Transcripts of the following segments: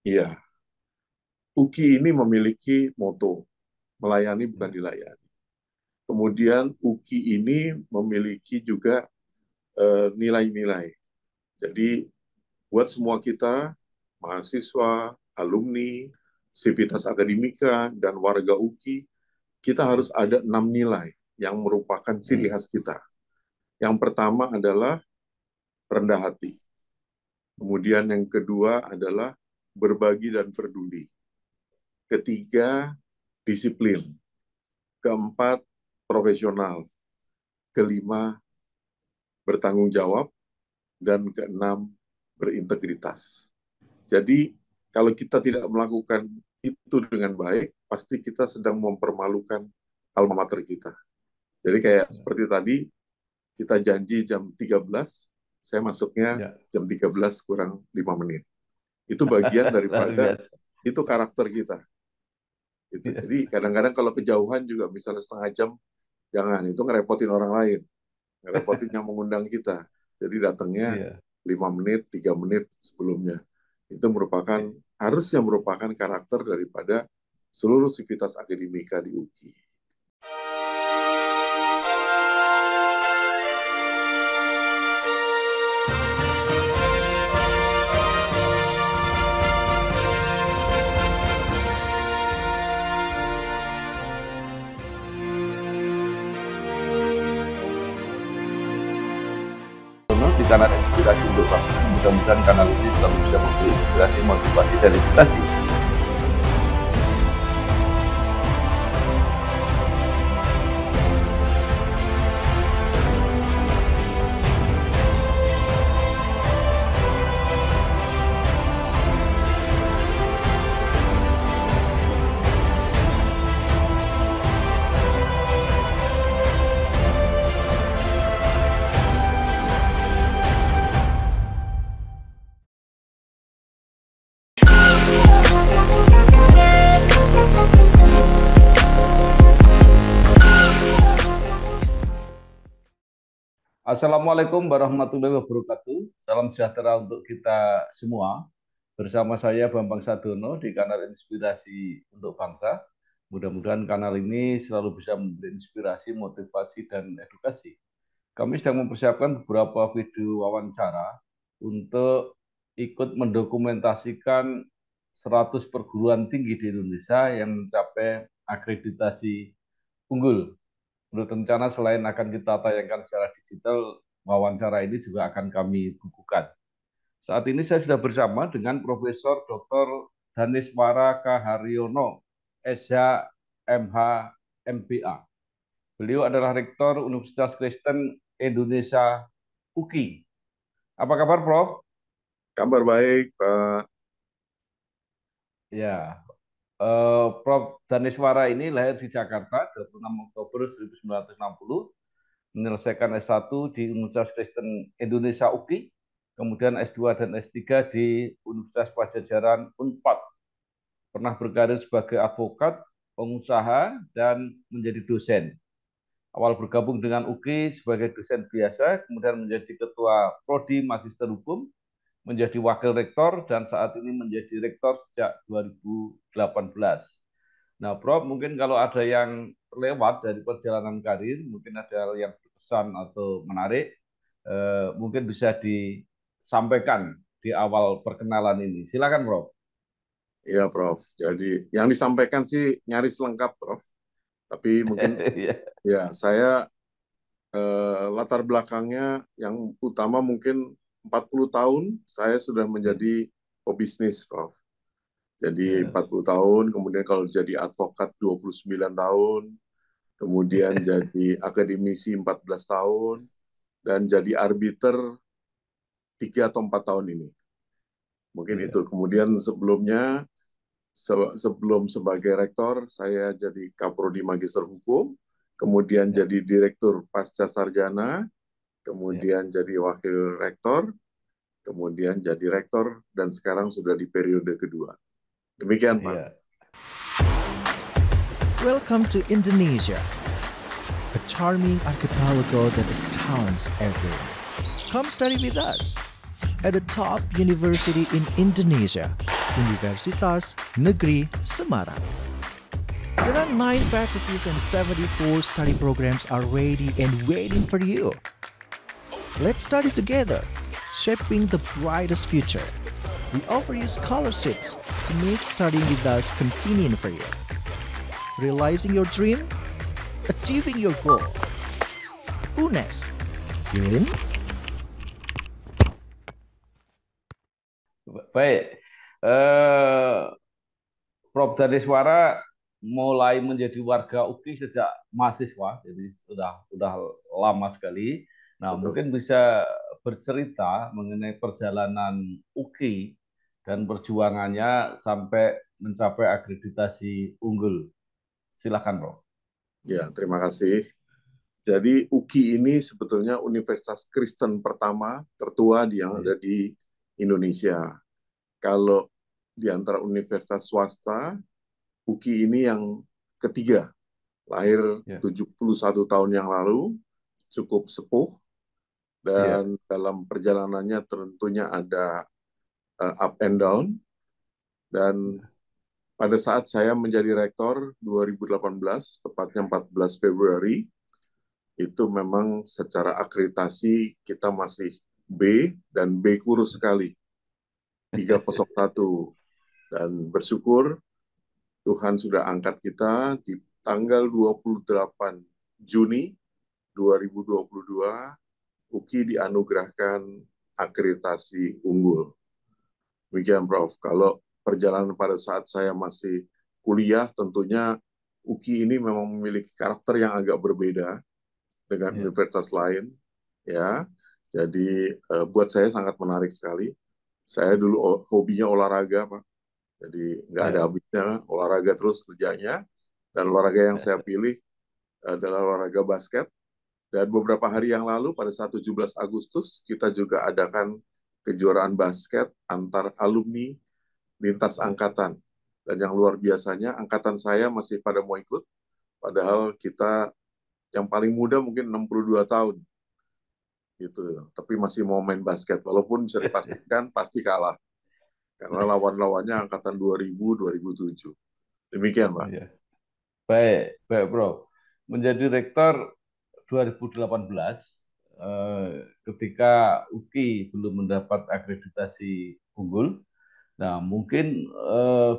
Iya, UKI ini memiliki moto, melayani bukan Ya. dilayani. Kemudian UKI ini memiliki juga nilai-nilai. Jadi buat semua kita, mahasiswa, alumni, sivitas akademika, dan warga UKI, kita harus ada 6 nilai yang merupakan ciri Hmm. khas kita. Yang pertama adalah rendah hati. Kemudian yang kedua adalah berbagi dan peduli. Ketiga, disiplin. Keempat, profesional. Kelima, bertanggung jawab. Dan keenam, berintegritas. Jadi, kalau kita tidak melakukan itu dengan baik, pasti kita sedang mempermalukan alma mater kita. Jadi kayak seperti tadi, kita janji jam 13, saya masuknya Ya. jam 13 kurang 5 menit. Itu bagian Luar daripada, biasa. itu karakter kita. Gitu. Ya. Jadi kadang-kadang kalau kejauhan juga misalnya setengah jam, jangan, itu ngerepotin orang lain. Ngerepotin yang mengundang kita. Jadi datangnya Iya. 5 menit, 3 menit sebelumnya. Itu harusnya merupakan karakter daripada seluruh sivitas akademika di UKI. Di kanal Inspirasi untuk Bangsa, mudah-mudahan kanal ini selalu bisa memberi inspirasi, motivasi, dan edukasi. Assalamualaikum warahmatullahi wabarakatuh. Salam sejahtera untuk kita semua. Bersama saya Bambang Sadono di kanal Inspirasi untuk Bangsa. Mudah-mudahan kanal ini selalu bisa memberi inspirasi, motivasi, dan edukasi. Kami sedang mempersiapkan beberapa video wawancara untuk ikut mendokumentasikan 100 perguruan tinggi di Indonesia yang mencapai akreditasi unggul. Menurut rencana, selain akan kita tayangkan secara digital, wawancara ini juga akan kami bukukan. Saat ini saya sudah bersama dengan Profesor Dr. Daniswara K. Haryono, SH, MH, MBA. Beliau adalah Rektor Universitas Kristen Indonesia UKI. Apa kabar, Prof? Kabar baik, Pak. Ya, Prof. Daniswara ini lahir di Jakarta 26 Oktober 1960, menyelesaikan S1 di Universitas Kristen Indonesia UKI, kemudian S2 dan S3 di Universitas Pajajaran Unpad. Pernah berkarir sebagai advokat, pengusaha, dan menjadi dosen. Awal bergabung dengan UKI sebagai dosen biasa, kemudian menjadi ketua Prodi Magister Hukum, menjadi wakil rektor, dan saat ini menjadi rektor sejak 2018. Nah, Prof, mungkin kalau ada yang terlewat dari perjalanan karir, mungkin ada hal yang berkesan atau menarik, mungkin bisa disampaikan di awal perkenalan ini. Silakan, Prof. Iya, Prof. Jadi yang disampaikan sih nyaris lengkap, Prof. Tapi mungkin Ya. ya saya latar belakangnya yang utama mungkin 40 tahun saya sudah menjadi pebisnis, Prof. Jadi Ya. 40 tahun, kemudian kalau jadi advokat 29 tahun, kemudian jadi akademisi 14 tahun, dan jadi arbiter 3 atau 4 tahun ini. Mungkin Ya. itu. Kemudian sebelumnya, sebelum sebagai rektor, saya jadi Kaprodi Magister Hukum, kemudian Ya. jadi Direktur Pasca Sarjana, Ya. kemudian jadi Wakil Rektor, kemudian jadi Rektor, dan sekarang sudah di periode kedua. Demikian, Pak. Ya. Welcome to Indonesia, a charming archipelago that astounds everyone. Come study with us at the top university in Indonesia, Universitas Negeri Semarang. There are 9 faculties and 74 study programs are ready and waiting for you. Let's study together, shaping the brightest future. We offer you scholarships to make studying with us convenient for you. Realizing your dream, achieving your goal. UNES, in. Baik, Prof. Daneswara mulai menjadi warga UKI sejak mahasiswa, jadi sudah lama sekali. Nah, Betul. mungkin bisa bercerita mengenai perjalanan UKI dan perjuangannya sampai mencapai akreditasi unggul. Silakan, Prof. Ya, terima kasih. Jadi UKI ini sebetulnya universitas Kristen pertama tertua yang ada di Indonesia. Kalau di antara universitas swasta, UKI ini yang ketiga, lahir 71 tahun yang lalu, cukup sepuh, dan dalam perjalanannya tentunya ada up and down. Dan pada saat saya menjadi rektor 2018, tepatnya 14 Februari, itu memang secara akreditasi kita masih B dan B kurus sekali, 301. Dan bersyukur Tuhan sudah angkat kita di tanggal 28 Juni 2022, UKI dianugerahkan akreditasi unggul. Demikian, Prof. Kalau perjalanan pada saat saya masih kuliah, tentunya UKI ini memang memiliki karakter yang agak berbeda dengan universitas lain. Ya, jadi buat saya sangat menarik sekali. Saya dulu hobinya olahraga, Pak. Jadi nggak ada habisnya, olahraga terus kerjanya. Dan olahraga yang saya pilih adalah olahraga basket. Dan beberapa hari yang lalu, pada saat 17 Agustus, kita juga adakan kejuaraan basket antar alumni lintas angkatan. Dan yang luar biasanya, angkatan saya masih pada mau ikut, padahal kita yang paling muda mungkin 62 tahun. Gitu. Tapi masih mau main basket, walaupun bisa dipastikan pasti kalah. Karena lawan-lawannya angkatan 2000, 2007. Demikian, Pak. Baik, Bro. Menjadi rektor 2018, ketika UKI belum mendapat akreditasi unggul. Nah, mungkin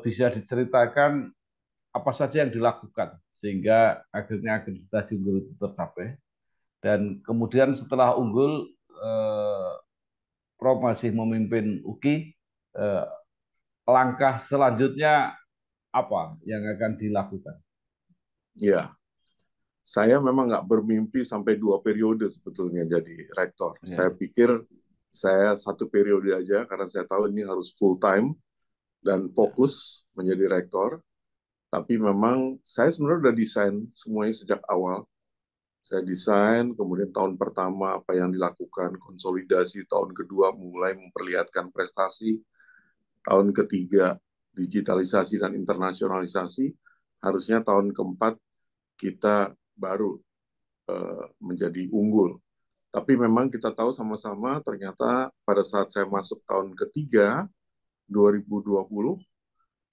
bisa diceritakan apa saja yang dilakukan sehingga akhirnya akreditasi unggul itu tercapai. Dan kemudian setelah unggul, Prof masih memimpin UKI. Langkah selanjutnya apa yang akan dilakukan? Ya, saya memang nggak bermimpi sampai 2 periode sebetulnya jadi rektor. Saya pikir saya 1 periode aja karena saya tahu ini harus full time dan fokus menjadi rektor. Tapi memang saya sebenarnya udah desain semuanya sejak awal. Saya desain, kemudian tahun pertama apa yang dilakukan, konsolidasi, tahun kedua mulai memperlihatkan prestasi, tahun ketiga digitalisasi dan internasionalisasi, harusnya tahun keempat kita baru menjadi unggul. Tapi memang kita tahu sama-sama ternyata pada saat saya masuk tahun ketiga, 2020,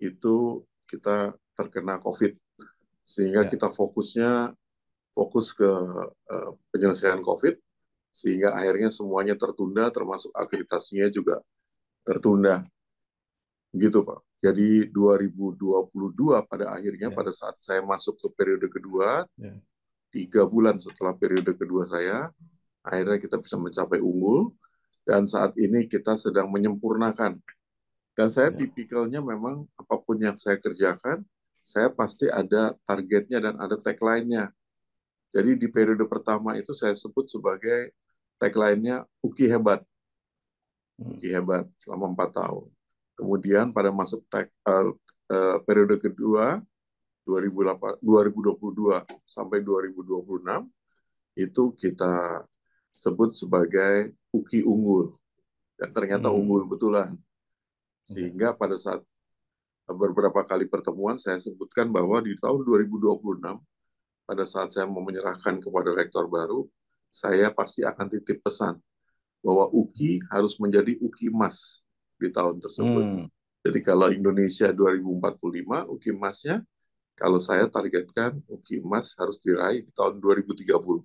itu kita terkena COVID. Sehingga kita fokus ke penyelesaian COVID, sehingga akhirnya semuanya tertunda, termasuk akreditasinya juga tertunda. Begitu, Pak. Jadi 2022 pada akhirnya, pada saat saya masuk ke periode kedua, 3 bulan setelah periode kedua saya, akhirnya kita bisa mencapai unggul, dan saat ini kita sedang menyempurnakan. Dan saya tipikalnya memang apapun yang saya kerjakan, saya pasti ada targetnya dan ada tagline-nya. Jadi di periode pertama itu saya sebut sebagai tagline-nya UKI hebat. UKI hebat selama 4 tahun. Kemudian pada masuk periode kedua 2022 sampai 2026 itu kita sebut sebagai UKI unggul. Dan ternyata unggul betulan. Sehingga pada saat beberapa kali pertemuan saya sebutkan bahwa di tahun 2026 pada saat saya mau menyerahkan kepada rektor baru, saya pasti akan titip pesan bahwa UKI harus menjadi UKI emas di tahun tersebut. Jadi kalau Indonesia 2045, UKI emasnya, kalau saya targetkan UKI emas harus diraih di tahun 2030.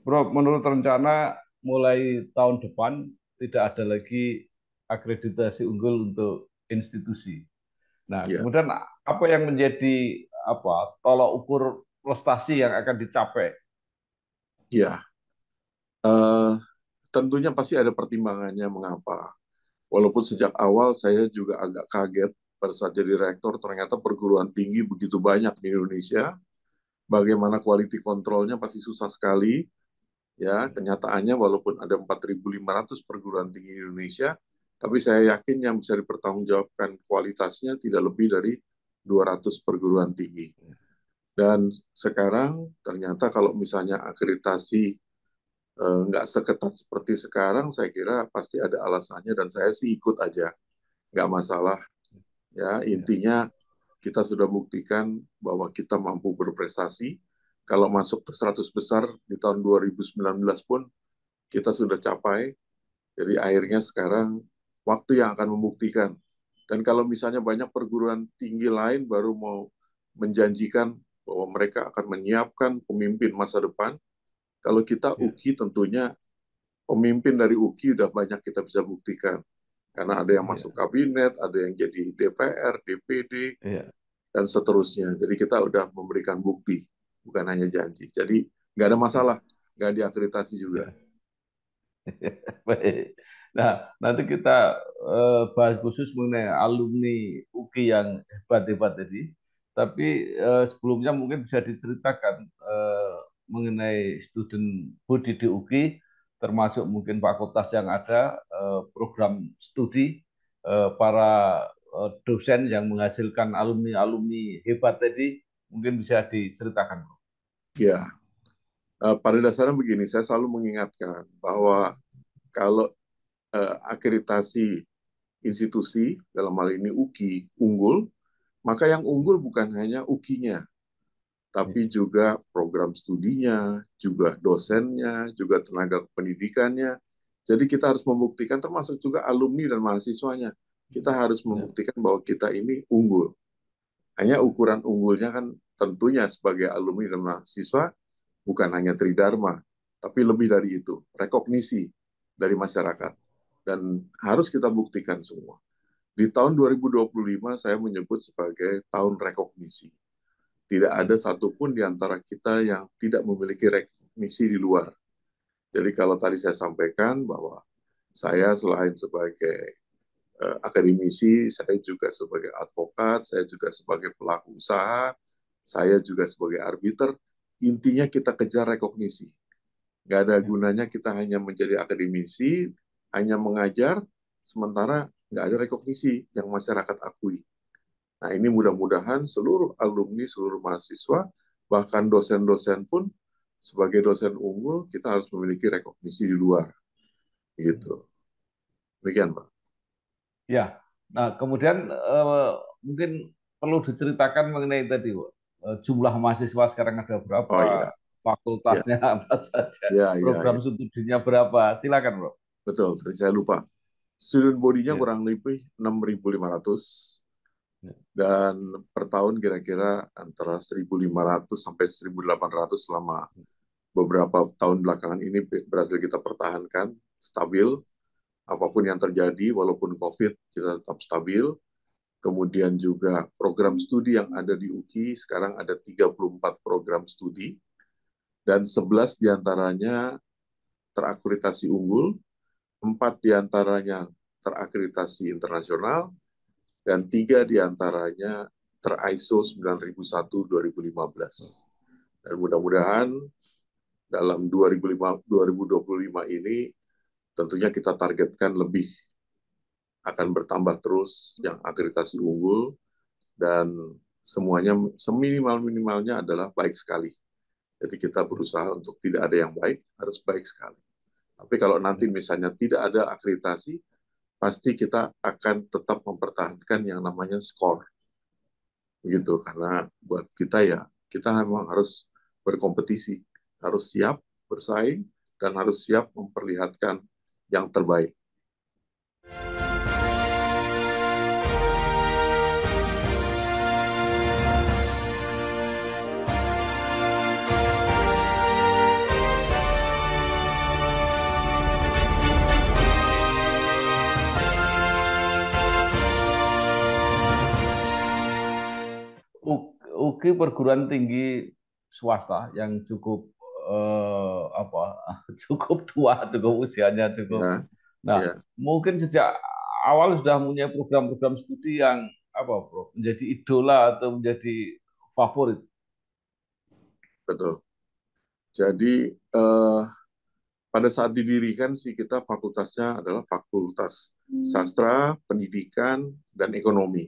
Bro, menurut rencana mulai tahun depan tidak ada lagi akreditasi unggul untuk institusi. Nah, Ya, kemudian apa yang menjadi tolak ukur prestasi yang akan dicapai? ya. Tentunya pasti ada pertimbangannya mengapa. Walaupun sejak awal saya juga agak kaget pada saat jadi rektor, ternyata perguruan tinggi begitu banyak di Indonesia. Bagaimana quality kontrolnya pasti susah sekali. Ya, kenyataannya walaupun ada 4.500 perguruan tinggi di Indonesia, tapi saya yakin yang bisa dipertanggungjawabkan kualitasnya tidak lebih dari 200 perguruan tinggi. Dan sekarang ternyata kalau misalnya akreditasi nggak seketat seperti sekarang, saya kira pasti ada alasannya dan saya sih ikut aja, nggak masalah. Ya, intinya kita sudah buktikan bahwa kita mampu berprestasi. Kalau masuk ke 100 besar di tahun 2019 pun kita sudah capai. Jadi akhirnya sekarang waktu yang akan membuktikan. Dan kalau misalnya banyak perguruan tinggi lain baru mau menjanjikan bahwa mereka akan menyiapkan pemimpin masa depan, kalau kita Ya, UKI tentunya pemimpin dari UKI udah banyak kita bisa buktikan. Karena ada yang masuk ya, kabinet, ada yang jadi DPR, DPD, ya, dan seterusnya. Jadi kita udah memberikan bukti, bukan hanya janji. Jadi nggak ada masalah, ya, nggak diakreditasi juga. ya. Baik. Nah, nanti kita bahas khusus mengenai alumni UKI yang hebat-hebat tadi. Tapi sebelumnya mungkin bisa diceritakan mengenai student body di UKI, termasuk mungkin fakultas yang ada, program studi, para dosen yang menghasilkan alumni-alumni hebat tadi, mungkin bisa diceritakan. Ya, pada dasarnya begini, saya selalu mengingatkan bahwa kalau akreditasi institusi, dalam hal ini UKI, unggul, maka yang unggul bukan hanya UKI-nya, tapi juga program studinya, juga dosennya, juga tenaga pendidikannya. Jadi kita harus membuktikan, termasuk juga alumni dan mahasiswanya. Kita harus Ya, membuktikan bahwa kita ini unggul. Hanya ukuran unggulnya kan tentunya sebagai alumni dan mahasiswa bukan hanya tridharma, tapi lebih dari itu, rekognisi dari masyarakat. Dan harus kita buktikan semua. Di tahun 2025 saya menyebut sebagai tahun rekognisi. Tidak ada ya, satupun di antara kita yang tidak memiliki rekognisi di luar. Jadi kalau tadi saya sampaikan bahwa saya selain sebagai akademisi, saya juga sebagai advokat, saya juga sebagai pelaku usaha, saya juga sebagai arbiter. Intinya kita kejar rekognisi. Nggak ada ya. gunanya kita hanya menjadi akademisi, hanya mengajar, sementara nggak ada rekognisi yang masyarakat akui. Nah, ini mudah-mudahan seluruh alumni, seluruh mahasiswa, bahkan dosen-dosen pun sebagai dosen unggul, kita harus memiliki rekognisi di luar. Gitu. Demikian, Pak. Ya, nah kemudian mungkin perlu diceritakan mengenai tadi, Pak. Jumlah mahasiswa sekarang ada Oh berapa, iya, ya, fakultasnya apa saja, ya, ya, program ya. studinya berapa, silakan, Bro. Betul, tadi saya lupa. Student body-nya Ya, kurang lebih 6.500 ya, dan per tahun kira-kira antara 1.500 sampai 1.800 selama beberapa tahun belakangan ini berhasil kita pertahankan stabil. Apapun yang terjadi, walaupun COVID, kita tetap stabil. Kemudian juga program studi yang ada di UKI, sekarang ada 34 program studi, dan 11 diantaranya terakreditasi unggul, 4 diantaranya terakreditasi internasional, dan 3 diantaranya ter-ISO 9001 2015. Dan mudah-mudahan dalam 2025 ini tentunya kita targetkan lebih, akan bertambah terus yang akreditasi unggul, dan semuanya seminimal-minimalnya adalah baik sekali. Jadi kita berusaha untuk tidak ada yang baik, harus baik sekali. Tapi kalau nanti misalnya tidak ada akreditasi, pasti kita akan tetap mempertahankan yang namanya skor. Begitu, karena buat kita ya, kita memang harus berkompetisi, harus siap bersaing, dan harus siap memperlihatkan yang terbaik. UGI perguruan tinggi swasta yang cukup apa cukup tua, cukup usianya cukup. Ya, Nah, ya, mungkin sejak awal sudah mempunyai program-program studi yang apa, Bro, menjadi idola atau menjadi favorit. betul. Jadi pada saat didirikan sih kita fakultasnya adalah Fakultas Sastra, Pendidikan, dan Ekonomi.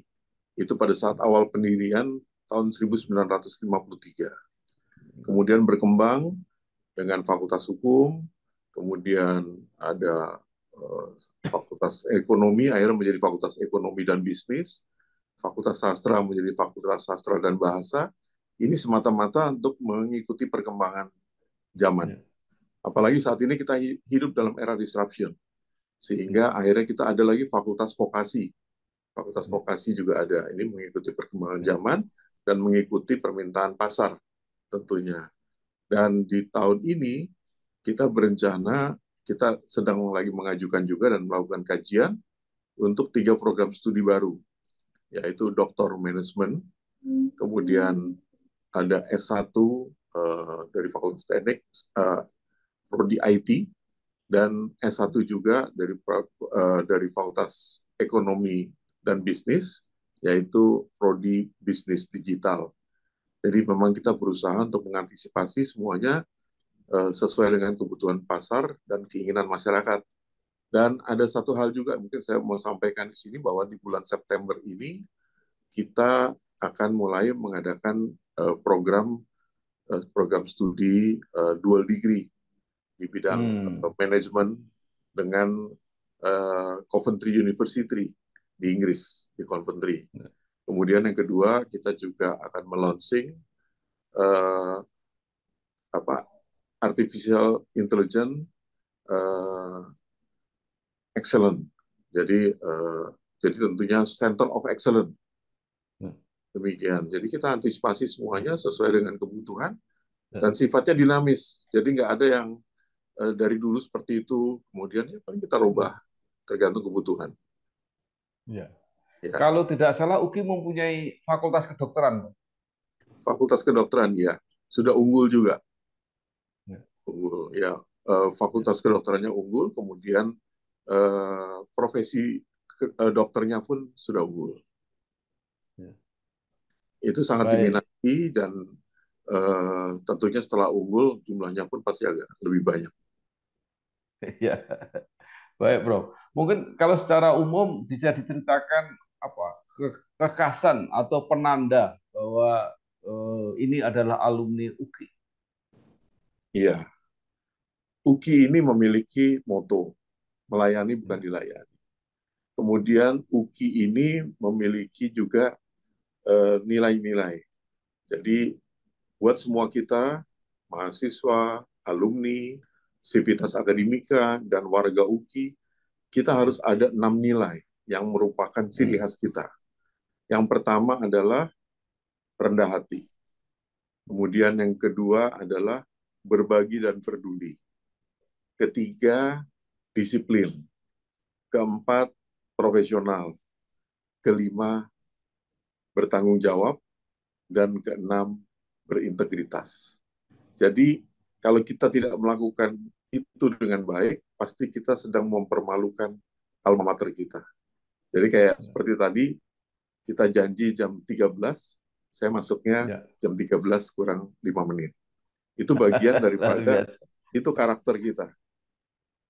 Itu pada saat awal pendirian tahun 1953. Kemudian berkembang dengan Fakultas Hukum, kemudian ada Fakultas Ekonomi, akhirnya menjadi Fakultas Ekonomi dan Bisnis, Fakultas Sastra menjadi Fakultas Sastra dan Bahasa. Ini semata-mata untuk mengikuti perkembangan zaman. Apalagi saat ini kita hidup dalam era disruption, sehingga akhirnya kita ada lagi Fakultas Vokasi. Fakultas Vokasi juga ada. Ini mengikuti perkembangan zaman dan mengikuti permintaan pasar tentunya. Dan di tahun ini kita berencana, kita sedang lagi mengajukan juga dan melakukan kajian untuk 3 program studi baru, yaitu Doktor Management, kemudian ada S1 dari Fakultas Teknik, Prodi IT, dan S1 juga dari Fakultas Ekonomi dan Bisnis, yaitu Prodi Bisnis Digital. Jadi memang kita berusaha untuk mengantisipasi semuanya sesuai dengan kebutuhan pasar dan keinginan masyarakat. Dan ada satu hal juga mungkin saya mau sampaikan di sini, bahwa di bulan September ini kita akan mulai mengadakan program studi dual degree di bidang manajemen dengan Coventry University di Inggris, di Coventry. Kemudian yang kedua, kita juga akan melaunching Artificial Intelligence Excellence. Jadi tentunya Center of Excellence. Demikian. Jadi kita antisipasi semuanya sesuai dengan kebutuhan dan sifatnya dinamis. Jadi nggak ada yang dari dulu seperti itu, kemudian ya paling kita rubah tergantung kebutuhan. Ya. Ya. Kalau tidak salah, UGI mempunyai fakultas kedokteran. Fakultas kedokteran, ya, sudah unggul juga. Ya. Unggul, ya. Fakultas kedokterannya unggul, kemudian profesi dokternya pun sudah unggul. Ya. Itu sangat diminati dan tentunya setelah unggul jumlahnya pun pasti agak lebih banyak. Ya. Baik, Bro. Mungkin kalau secara umum bisa diceritakan apa kekhasan atau penanda bahwa ini adalah alumni UGI. Iya. UGI ini memiliki moto, melayani bukan dilayani. Kemudian UGI ini memiliki juga nilai-nilai. Jadi buat semua kita, mahasiswa, alumni, sivitas akademika, dan warga UGI, kita harus ada 6 nilai yang merupakan ciri khas kita. Yang pertama adalah rendah hati. Kemudian yang kedua adalah berbagi dan peduli. Ketiga, disiplin. Keempat, profesional. Kelima, bertanggung jawab. Dan keenam, berintegritas. Jadi, kalau kita tidak melakukan itu dengan baik, pasti kita sedang mempermalukan alma mater kita. Jadi kayak seperti tadi, kita janji jam 13, saya masuknya jam 13 kurang 5 menit. Itu bagian daripada, itu karakter kita.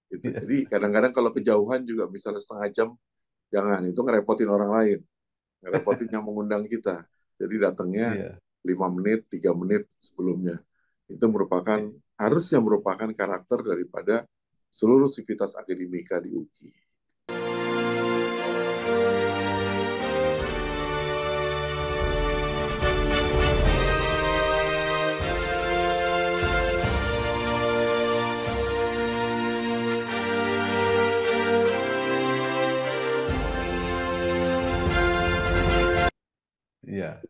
Gitu. Jadi kadang-kadang kalau kejauhan juga, misalnya setengah jam, jangan, itu ngerepotin orang lain. Ngerepotin yang mengundang kita. Jadi datangnya 5 menit, 3 menit sebelumnya. Itu harusnya merupakan karakter daripada seluruh sivitas akademika di UKI. Ya,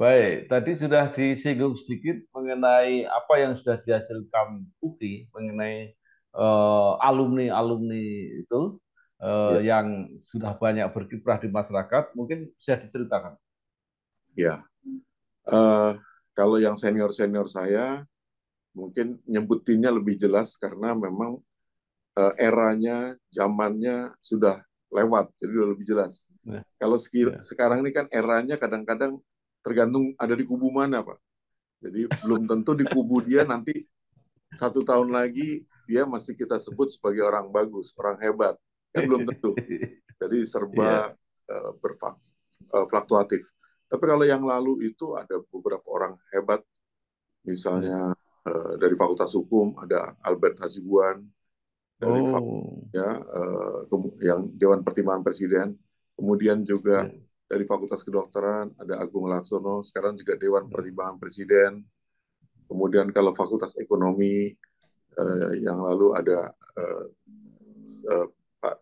baik. Tadi sudah disinggung sedikit mengenai apa yang sudah dihasilkan UKI, mengenai alumni-alumni itu Ya, yang sudah banyak berkiprah di masyarakat. Mungkin bisa diceritakan. ya. Eh, kalau yang senior-senior saya, mungkin nyebutinnya lebih jelas karena memang eranya, zamannya sudah lewat, jadi udah lebih jelas. Ya, Kalau ya. sekarang ini kan eranya kadang-kadang tergantung ada di kubu mana, Pak. Jadi belum tentu di kubu dia nanti 1 tahun lagi dia masih kita sebut sebagai orang bagus, orang hebat. Kan belum tentu. Jadi Iya. serba fluktuatif. Tapi kalau yang lalu itu ada beberapa orang hebat, Ya. misalnya dari Fakultas Hukum ada Albert Hasibuan, dari Oh, yang Dewan Pertimbangan Presiden, kemudian juga ya. dari Fakultas Kedokteran ada Agung Laksono, sekarang juga Dewan Ya. Pertimbangan Presiden, kemudian kalau Fakultas Ekonomi yang lalu ada Pak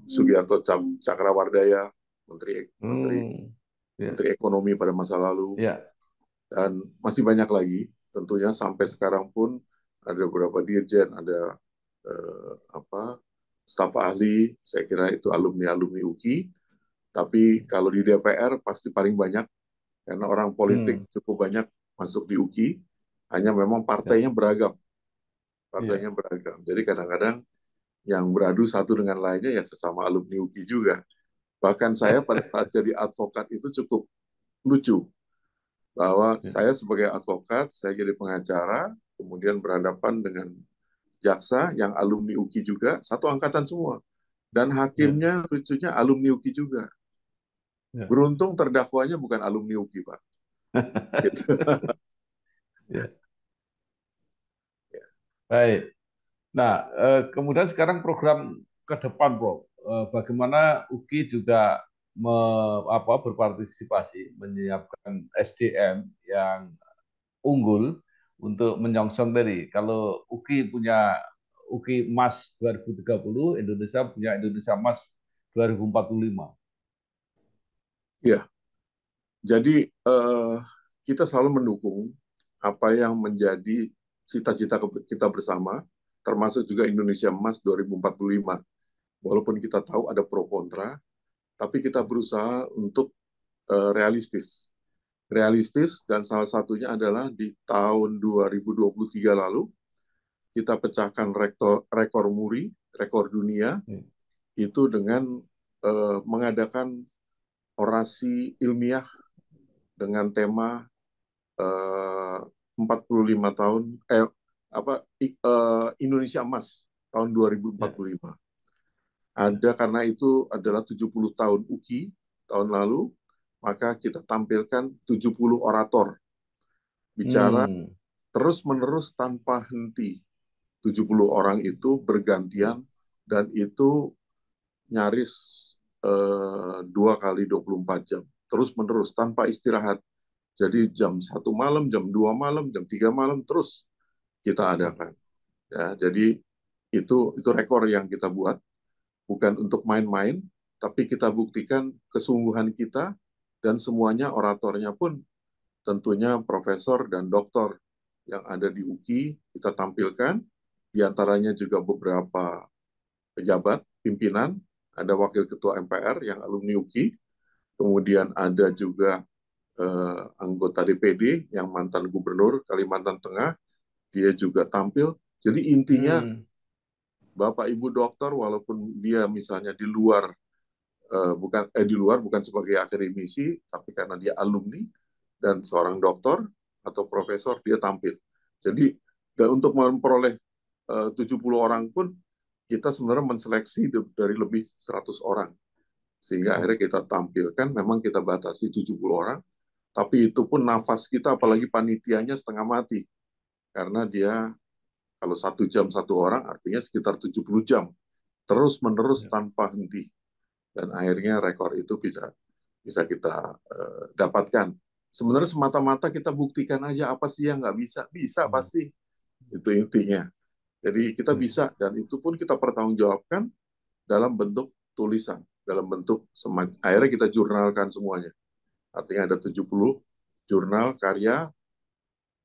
Sugiarto Cakrawardaya, Menteri Menteri Hmm. Ya. Menteri Ekonomi pada masa lalu, Ya. dan masih banyak lagi. Tentunya sampai sekarang pun ada beberapa dirjen, ada staf ahli, saya kira itu alumni-alumni UKI. Tapi kalau di DPR pasti paling banyak, karena orang politik Hmm. cukup banyak masuk di UKI, hanya memang Ya. partainya beragam. Iya. Partainya beragam. Jadi kadang-kadang yang beradu satu dengan lainnya ya sesama alumni UKI juga. Bahkan saya pada saat jadi advokat itu cukup lucu, bahwa Ya. saya sebagai advokat, saya jadi pengacara, kemudian berhadapan dengan jaksa yang alumni UKI juga, satu angkatan semua. Dan Ya. hakimnya lucunya alumni UKI juga. Ya. Beruntung terdakwanya bukan alumni UKI, Pak. Gitu. Ya. Baik. Nah, kemudian sekarang program ke depan, Bro. Bagaimana UKI juga berpartisipasi menyiapkan SDM yang unggul untuk menyongsong tadi. Kalau UKI punya UKI Emas 2030, Indonesia punya Indonesia Emas 2045. Ya, jadi kita selalu mendukung apa yang menjadi cita-cita kita bersama, termasuk juga Indonesia Emas 2045. Walaupun kita tahu ada pro kontra, tapi kita berusaha untuk realistis. Realistis, dan salah satunya adalah di tahun 2023 lalu, kita pecahkan rekor muri, rekor dunia, Hmm. itu dengan mengadakan orasi ilmiah dengan tema 45 tahun Indonesia Emas tahun Ya. 2045. Ya. Karena itu adalah 70 tahun UKI tahun lalu, maka kita tampilkan 70 orator bicara Hmm. terus-menerus tanpa henti. 70 orang itu bergantian, dan itu nyaris 2 kali 24 jam. Terus-menerus tanpa istirahat. Jadi jam 1 malam, jam 2 malam, jam 3 malam, terus kita adakan. Ya, jadi itu rekor yang kita buat, bukan untuk main-main, tapi kita buktikan kesungguhan kita, dan semuanya oratornya pun tentunya profesor dan doktor yang ada di UKI kita tampilkan, diantaranya juga beberapa pejabat, pimpinan, ada wakil ketua MPR yang alumni UKI, kemudian ada juga anggota DPD yang mantan gubernur Kalimantan Tengah, dia juga tampil. Jadi intinya Hmm. Bapak Ibu dokter, walaupun dia misalnya di luar bukan sebagai akademisi, tapi karena dia alumni dan seorang dokter atau profesor, dia tampil. Jadi dan untuk memperoleh 70 orang pun kita sebenarnya menseleksi dari lebih 100 orang. Sehingga akhirnya kita tampilkan, memang kita batasi 70 orang, tapi itu pun nafas kita, apalagi panitianya setengah mati. Karena dia Kalau 1 jam satu orang artinya sekitar 70 jam terus-menerus tanpa henti. Dan akhirnya rekor itu bisa kita dapatkan. Sebenarnya semata-mata kita buktikan aja apa sih yang nggak bisa. Bisa pasti. Itu intinya. Jadi kita bisa, dan itu pun kita pertanggungjawabkan dalam bentuk tulisan, dalam bentuk akhirnya kita jurnalkan semuanya. Artinya ada 70 jurnal karya,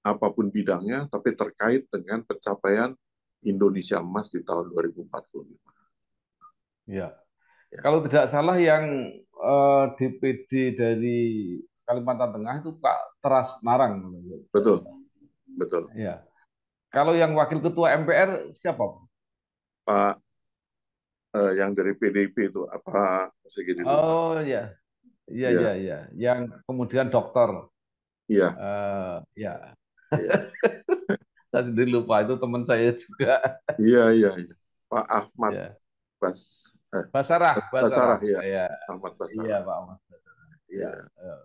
apapun bidangnya, tapi terkait dengan pencapaian Indonesia Emas di tahun 2045. Ya. Ya. Kalau tidak salah yang DPD dari Kalimantan Tengah itu Pak Teras Narang. Betul, betul. Ya. Kalau yang wakil ketua MPR siapa? Pak yang dari PDIP itu apa? Segini lupa. Oh ya, iya Iya. iya iya. Yang kemudian dokter. Iya. Ya. Iya. Saya sendiri lupa, itu teman saya juga. Iya, iya, iya. Pak Ahmad Ya. Basarah, Basarah. ya. Ya. Ahmad Iya Basarah. Pak Ahmad Basarah. Ya. Iya.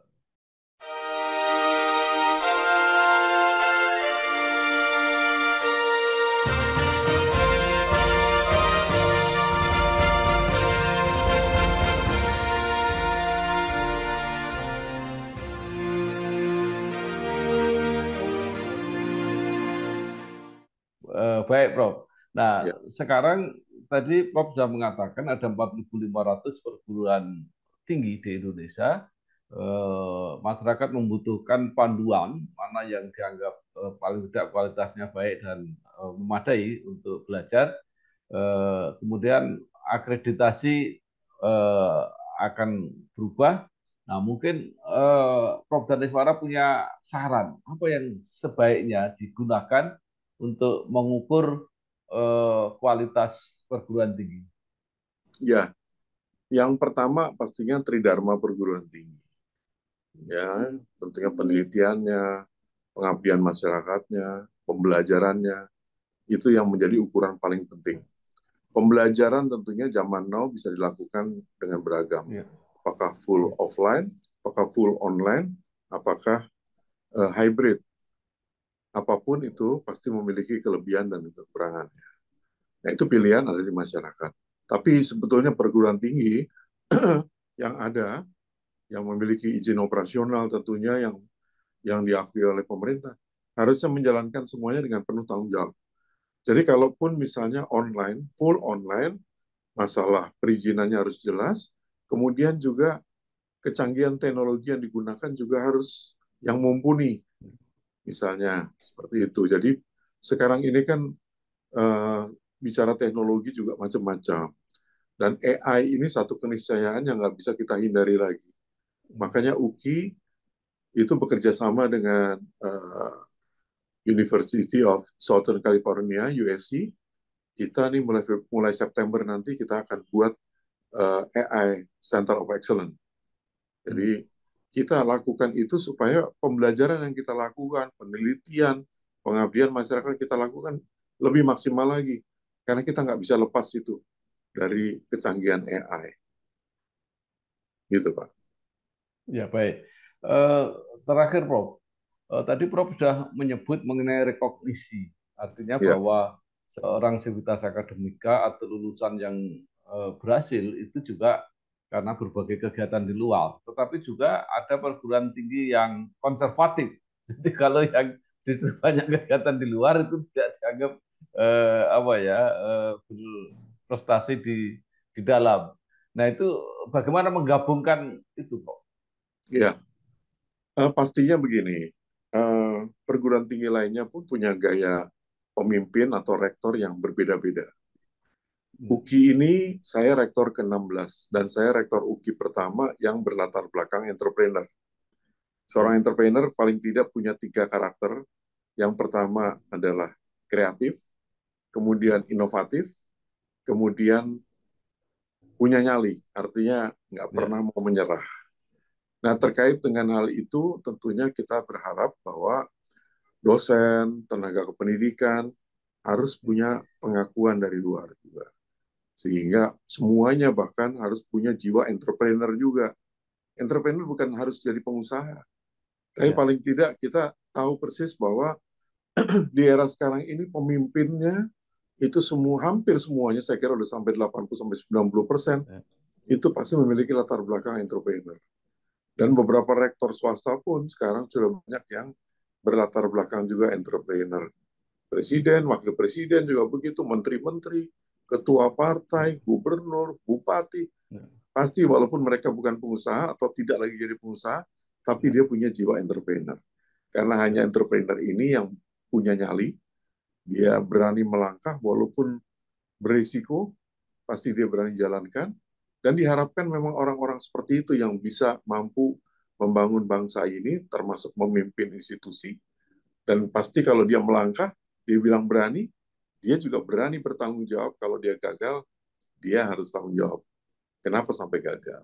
Baik, Prof. Nah, Ya. sekarang tadi Prof sudah mengatakan ada 4.500 perguruan tinggi di Indonesia. Masyarakat membutuhkan panduan mana yang dianggap paling tidak kualitasnya baik dan memadai untuk belajar. Kemudian akreditasi akan berubah. Nah, mungkin Prof dan Iswara punya saran apa yang sebaiknya digunakan untuk mengukur kualitas perguruan tinggi. Ya, yang pertama pastinya Tridharma perguruan tinggi. Ya, tentunya penelitiannya, pengabdian masyarakatnya, pembelajarannya, itu yang menjadi ukuran paling penting. Pembelajaran tentunya zaman now bisa dilakukan dengan beragam. Ya. Apakah full offline, apakah full online, apakah hybrid. Apapun itu pasti memiliki kelebihan dan kekurangannya. Nah, itu pilihan ada di masyarakat. Tapi sebetulnya perguruan tinggi yang ada, yang memiliki izin operasional tentunya yang diakui oleh pemerintah, harusnya menjalankan semuanya dengan penuh tanggung jawab. Jadi kalaupun misalnya online, full online, masalah perizinannya harus jelas, kemudian juga kecanggihan teknologi yang digunakan juga harus yang mumpuni, misalnya seperti itu. Jadi sekarang ini kan bicara teknologi juga macam-macam. Dan AI ini satu keniscayaan yang nggak bisa kita hindari lagi. Makanya UKI itu bekerja sama dengan University of Southern California, USC. Kita nih mulai September nanti kita akan buat AI Center of Excellence. Jadi kita lakukan itu supaya pembelajaran yang kita lakukan, penelitian, pengabdian masyarakat kita lakukan lebih maksimal lagi. Karena kita nggak bisa lepas itu dari kecanggihan AI. Gitu, Pak. Ya, baik. Terakhir, Prof. Tadi Prof sudah menyebut mengenai rekognisi. Artinya Ya. bahwa seorang sivitas akademika atau lulusan yang berhasil itu juga karena berbagai kegiatan di luar. Tetapi juga ada perguruan tinggi yang konservatif. Jadi kalau yang justru banyak kegiatan di luar itu tidak dianggap berprestasi di dalam. Nah, itu bagaimana menggabungkan itu, Prof? Ya, pastinya begini. Perguruan tinggi lainnya pun punya gaya pemimpin atau rektor yang berbeda-beda. UKI ini saya rektor ke-16 dan saya rektor UKI pertama yang berlatar belakang entrepreneur. Seorang entrepreneur paling tidak punya 3 karakter. Yang pertama adalah kreatif, kemudian inovatif, kemudian punya nyali, artinya nggak pernah mau menyerah. Nah, terkait dengan hal itu, tentunya kita berharap bahwa dosen, tenaga kependidikan harus punya pengakuan dari luar juga. Sehingga semuanya bahkan harus punya jiwa entrepreneur juga. Entrepreneur bukan harus jadi pengusaha. Tapi paling tidak kita tahu persis bahwa di era sekarang ini pemimpinnya itu hampir semuanya saya kira udah sampai 80-90% itu pasti memiliki latar belakang entrepreneur. Dan beberapa rektor swasta pun sekarang sudah banyak yang berlatar belakang juga entrepreneur. Presiden, wakil presiden juga begitu, menteri-menteri, ketua partai, gubernur, bupati. Pasti walaupun mereka bukan pengusaha atau tidak lagi jadi pengusaha, tapi dia punya jiwa entrepreneur. Karena hanya entrepreneur ini yang punya nyali, dia berani melangkah walaupun berisiko, pasti dia berani jalankan, dan diharapkan memang orang-orang seperti itu yang bisa mampu membangun bangsa ini, termasuk memimpin institusi, dan pasti kalau dia melangkah, dia bilang berani, dia juga berani bertanggung jawab. Kalau dia gagal, dia harus tanggung jawab. Kenapa sampai gagal?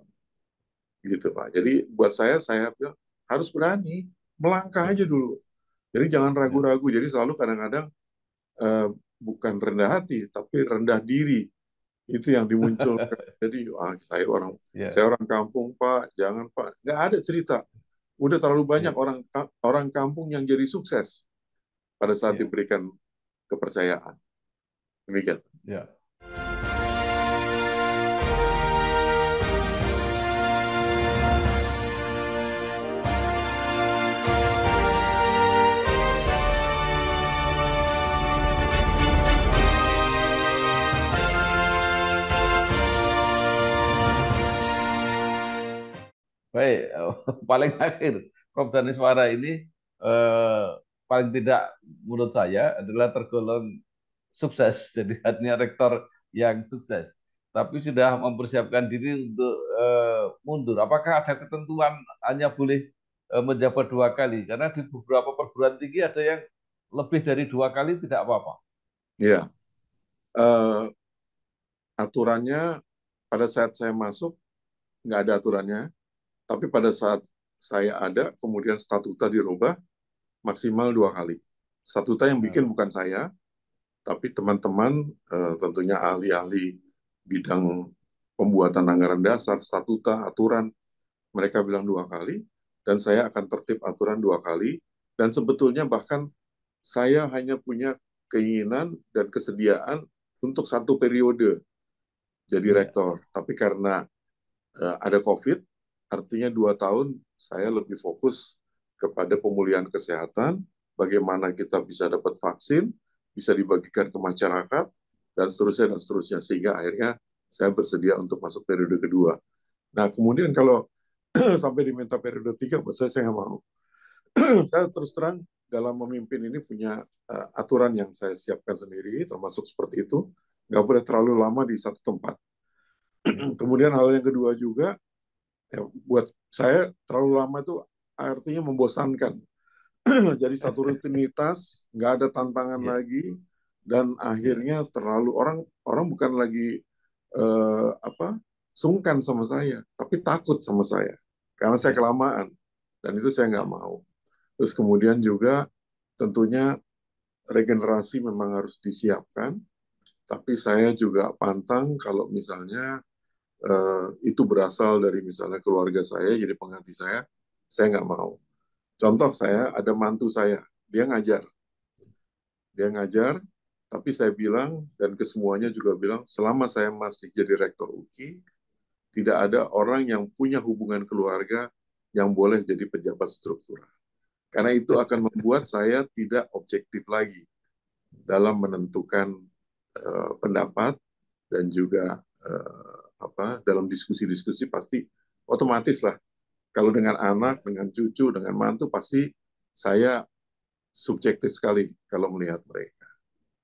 Gitu Pak. Jadi buat saya bilang, harus berani, melangkah aja dulu. Jadi jangan ragu-ragu. Jadi selalu kadang-kadang bukan rendah hati, tapi rendah diri. Itu yang dimunculkan. Jadi saya orang kampung Pak, jangan Pak. Nggak ada cerita. Udah terlalu banyak orang kampung yang jadi sukses pada saat diberikan kepercayaan. Demikian. Ya. Baik, paling akhir, Prof. Daneswara ini paling tidak menurut saya adalah tergolong sukses, jadi artinya rektor yang sukses. Tapi sudah mempersiapkan diri untuk mundur. Apakah ada ketentuan hanya boleh menjabat 2 kali? Karena di beberapa perguruan tinggi ada yang lebih dari 2 kali tidak apa-apa. Iya. Aturannya pada saat saya masuk nggak ada aturannya. Tapi pada saat saya ada, kemudian statuta dirubah, maksimal 2 kali. Statuta yang bikin bukan saya, tapi teman-teman, tentunya ahli-ahli bidang pembuatan anggaran dasar, statuta, aturan, mereka bilang 2 kali, dan saya akan tertib aturan 2 kali, dan sebetulnya bahkan saya hanya punya keinginan dan kesediaan untuk 1 periode jadi rektor. Tapi karena ada COVID, artinya 2 tahun saya lebih fokus kepada pemulihan kesehatan, bagaimana kita bisa dapat vaksin, bisa dibagikan ke masyarakat, dan seterusnya, sehingga akhirnya saya bersedia untuk masuk periode kedua. Nah, kemudian kalau sampai diminta periode 3, buat saya nggak mau. Saya terus terang dalam memimpin ini punya aturan yang saya siapkan sendiri, termasuk seperti itu, nggak boleh terlalu lama di satu tempat. Kemudian hal yang kedua juga, ya, buat saya terlalu lama itu artinya membosankan. Jadi satu rutinitas, nggak ada tantangan lagi, dan akhirnya terlalu orang bukan lagi sungkan sama saya, tapi takut sama saya karena saya kelamaan, dan itu saya nggak mau. Terus kemudian juga tentunya regenerasi memang harus disiapkan, tapi saya juga pantang kalau misalnya itu berasal dari misalnya keluarga saya, jadi pengganti saya nggak mau. Contoh saya, ada mantu saya, dia ngajar, tapi saya bilang, dan kesemuanya juga bilang, selama saya masih jadi rektor UKI, tidak ada orang yang punya hubungan keluarga yang boleh jadi pejabat struktural. Karena itu akan membuat saya tidak objektif lagi dalam menentukan pendapat, dan juga dalam diskusi-diskusi pasti otomatis lah. Kalau dengan anak, dengan cucu, dengan mantu, pasti saya subjektif sekali kalau melihat mereka.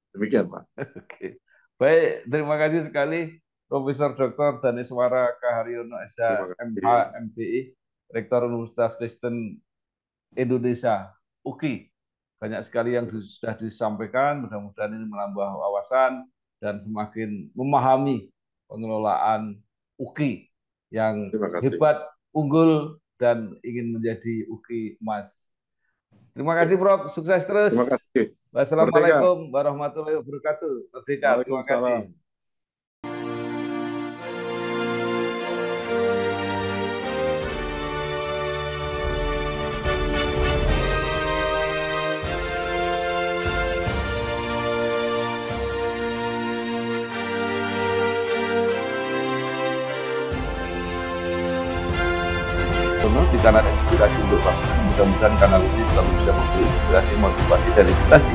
Demikian, Pak. Oke. Baik, terima kasih sekali Profesor Dr. Daneswara Kaharyono SH, MH, MPI, Rektor Universitas Kristen Indonesia, UKI. Banyak sekali yang sudah disampaikan, mudah-mudahan ini menambah wawasan dan semakin memahami pengelolaan UKI yang hebat, unggul, dan ingin menjadi UKI emas. Terima kasih, Prof. Sukses terus. Terima kasih. Wassalamualaikum warahmatullahi wabarakatuh. Merdeka. Terima kasih. di kanal Inspirasi untuk Bangsa. Mudah-mudahan kanal ini selalu bisa memberi inspirasi, motivasi, dan edukasi